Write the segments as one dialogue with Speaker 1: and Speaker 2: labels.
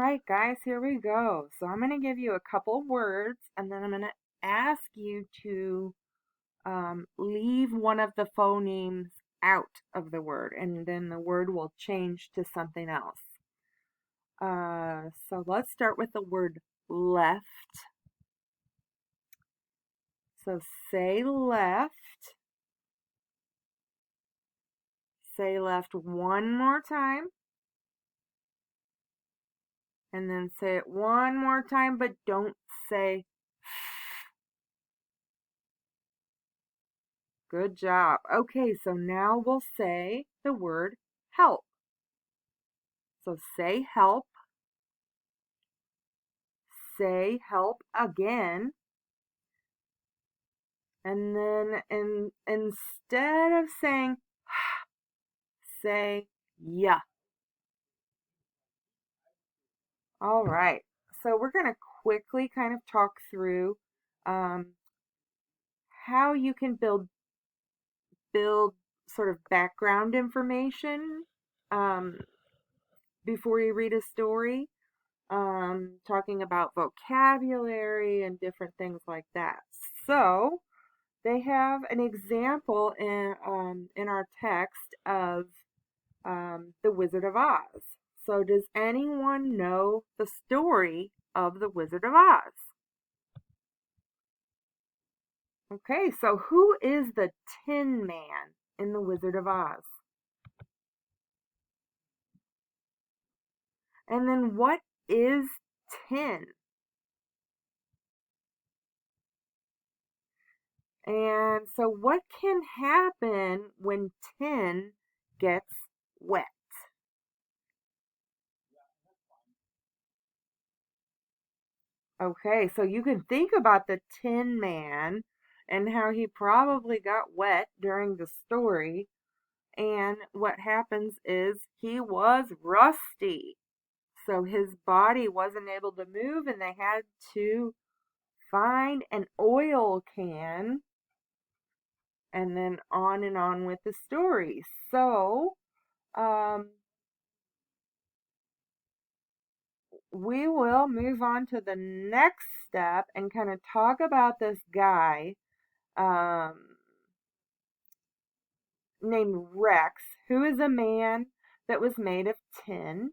Speaker 1: right, guys, here we go. So I'm going to give you a couple words and then I'm going to ask you to leave one of the phonemes out of the word and then the word will change to something else. So let's start with the word left. So say left. Say left one more time. And then say it one more time, but don't say good job. Okay, so now we'll say the word help. So say help. Say help again. And then instead of saying say yeah. All right. So we're going to quickly kind of talk through um, how you can build sort of background information um, before you read a story. Talking about vocabulary and different things like that. So they have an example in our text of The Wizard of Oz. So does anyone know the story of The Wizard of Oz? Okay, so who is the Tin Man in The Wizard of Oz? And then what is tin? And so what can happen when tin gets wet? Okay, so you can think about the Tin Man and how he probably got wet during the story. And what happens is he was rusty. So his body wasn't able to move, and they had to find an oil can and then on with the story. So, um, we will move on to the next step and kind of talk about this guy um, named Rex, who is a man that was made of tin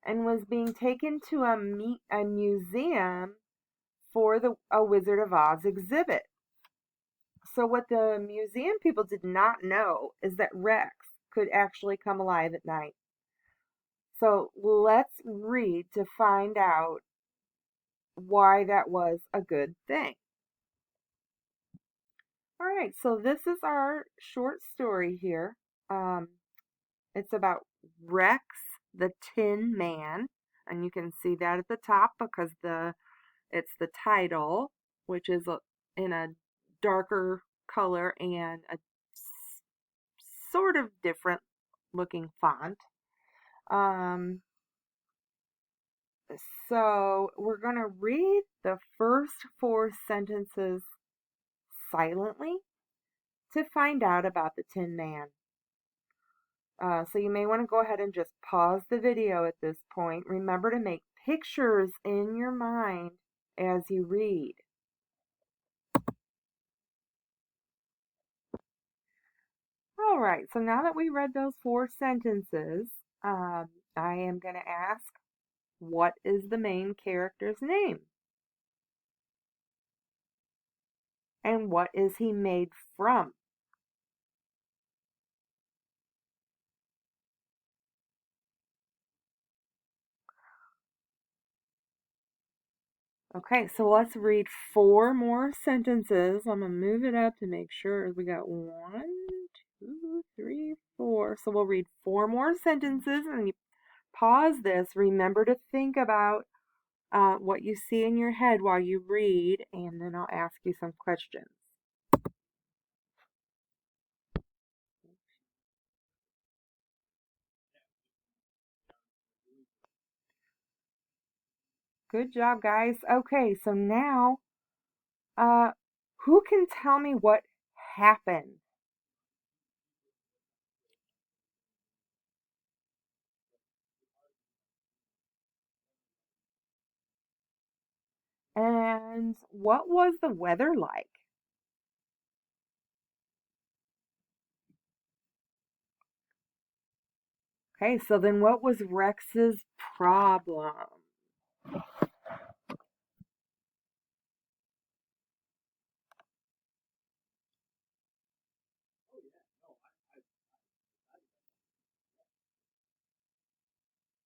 Speaker 1: and was being taken to a museum for a Wizard of Oz exhibit. So what the museum people did not know is that Rex could actually come alive at night. So let's read to find out why that was a good thing. All right, so this is our short story here. Um, it's about Rex the Tin Man, and you can see that at the top because it's the title, which is in a darker color and a sort of different looking font. Um, so we're going to read the first four sentences silently to find out about the Tin Man. So you may want to go ahead and just pause the video at this point. Remember to make pictures in your mind as you read. All right, so now that we read those four sentences, I am going to ask, what is the main character's name? And what is he made from? Okay, so let's read four more sentences. I'm going to move it up to make sure we got 1, 2, 3, 4. So we'll read four more sentences and you pause this. Remember to think about what you see in your head while you read, and then I'll ask you some questions. Good job, guys. Okay, so now, uh, who can tell me what happened? And what was the weather like? Okay, so then what was Rex's problem?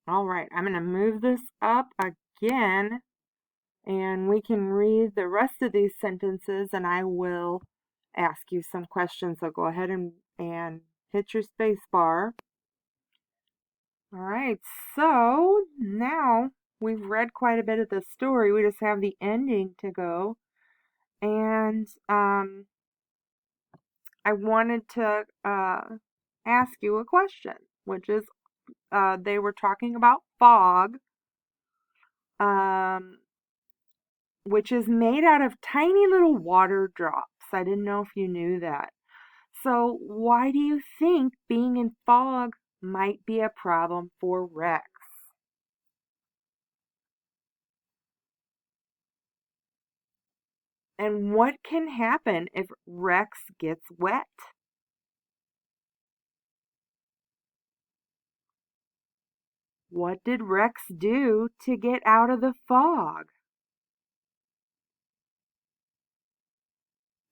Speaker 1: All right, I'm going to move this up again and we can read the rest of these sentences and I will ask you some questions. So go ahead and hit your space bar. All right, so now we've read quite a bit of the story. We just have the ending to go. And I wanted to ask you a question, which is they were talking about fog, um, which is made out of tiny little water drops. I didn't know if you knew that. So, why do you think being in fog might be a problem for Rex? And what can happen if Rex gets wet? What did Rex do to get out of the fog?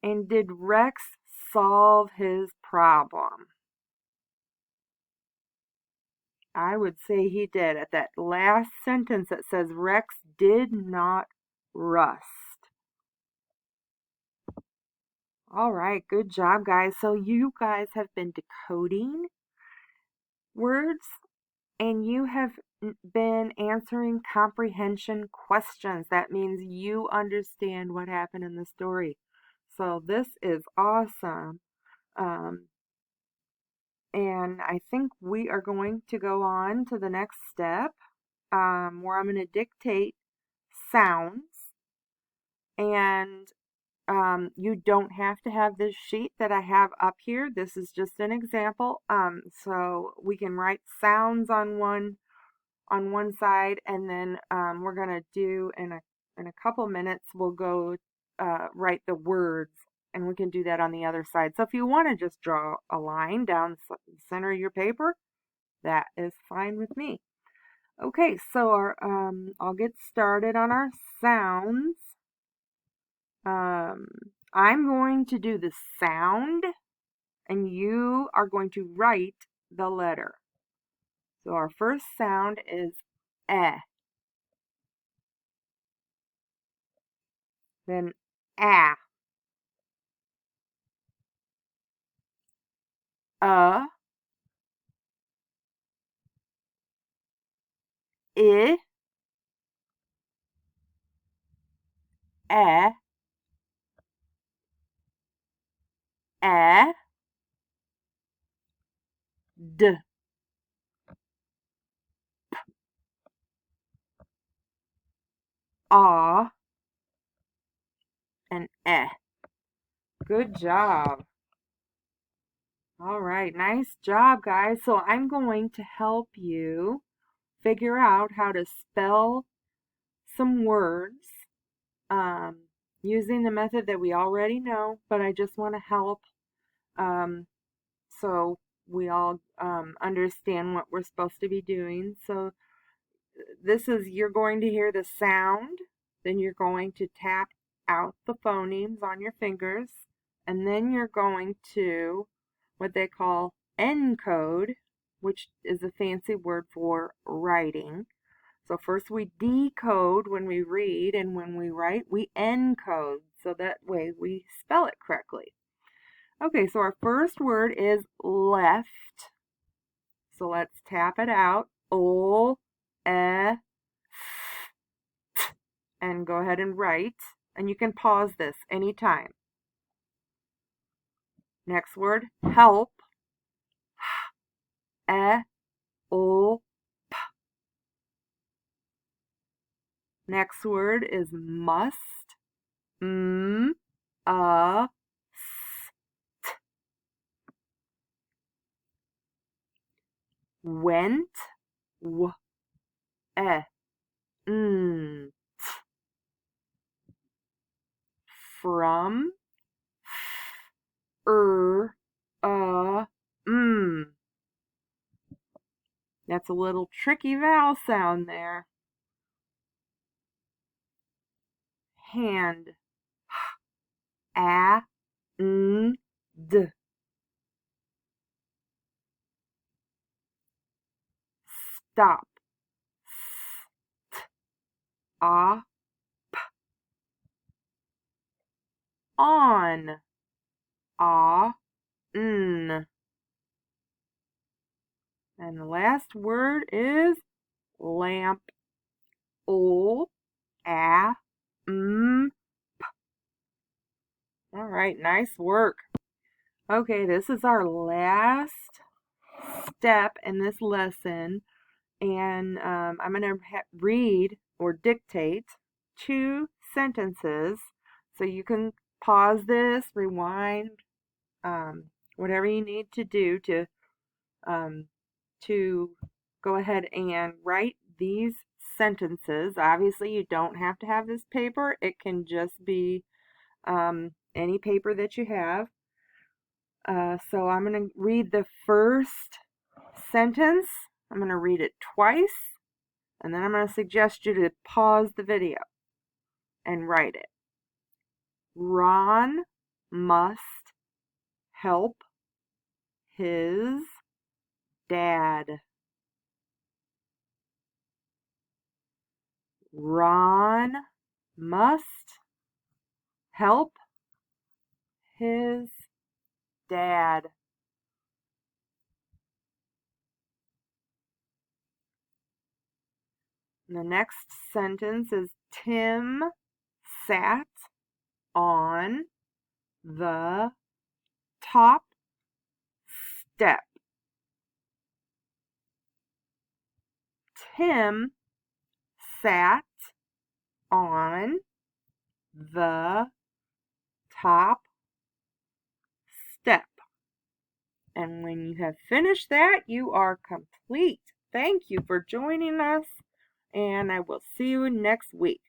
Speaker 1: And did Rex solve his problem? I would say he did. At that last sentence, it says Rex did not rust. All right, good job, guys. So you guys have been decoding words and you have been answering comprehension questions. That means you understand what happened in the story. So this is awesome. Um, and I think we are going to go on to the next step where I'm going to dictate sounds. And you don't have to have this sheet that I have up here. This is just an example. So we can write sounds on one side, and then we're gonna do in a couple minutes. We'll go write the words, and we can do that on the other side. So if you want to just draw a line down the center of your paper, that is fine with me. Okay, so I'll get started on our sounds. Um, I'm going to do the sound and you are going to write the letter. So our first sound is eh, then ah, uh, I, eh, eh, d, ah, and eh. Good job. All right, nice job, guys. So I'm going to help you figure out how to spell some words um, using the method that we already know, but I just want to help um, so we all understand what we're supposed to be doing. So this is, you're going to hear the sound, then you're going to tap out the phonemes on your fingers, and then you're going to what they call encode, which is a fancy word for writing. So first we decode when we read, and when we write, we encode. So that way we spell it correctly. Okay, so our first word is left. So let's tap it out. O, e, and go ahead and write. And you can pause this anytime. Next word, help. E, o. Next word is must. M, a, went. W, e, n. from, mm. That's a little tricky vowel sound there. Hand, and. Stop, ah, on, ah, n. And the last word is lamp, o, a, m. All right, nice work. Okay, this is our last step in this lesson, and I'm going to read or dictate 2 sentences, so you can pause this, rewind, whatever you need to do to go ahead and write these sentences. Obviously, you don't have to have this paper. It can just be any paper that you have. So I'm going to read the first sentence. I'm going to read it twice, and then I'm going to suggest you to pause the video and write it. Ron must help his dad. Ron must help his dad. The next sentence is Tim sat on the top step. Tim sat on the top step. And when you have finished that, you are complete. Thank you for joining us, and I will see you next week.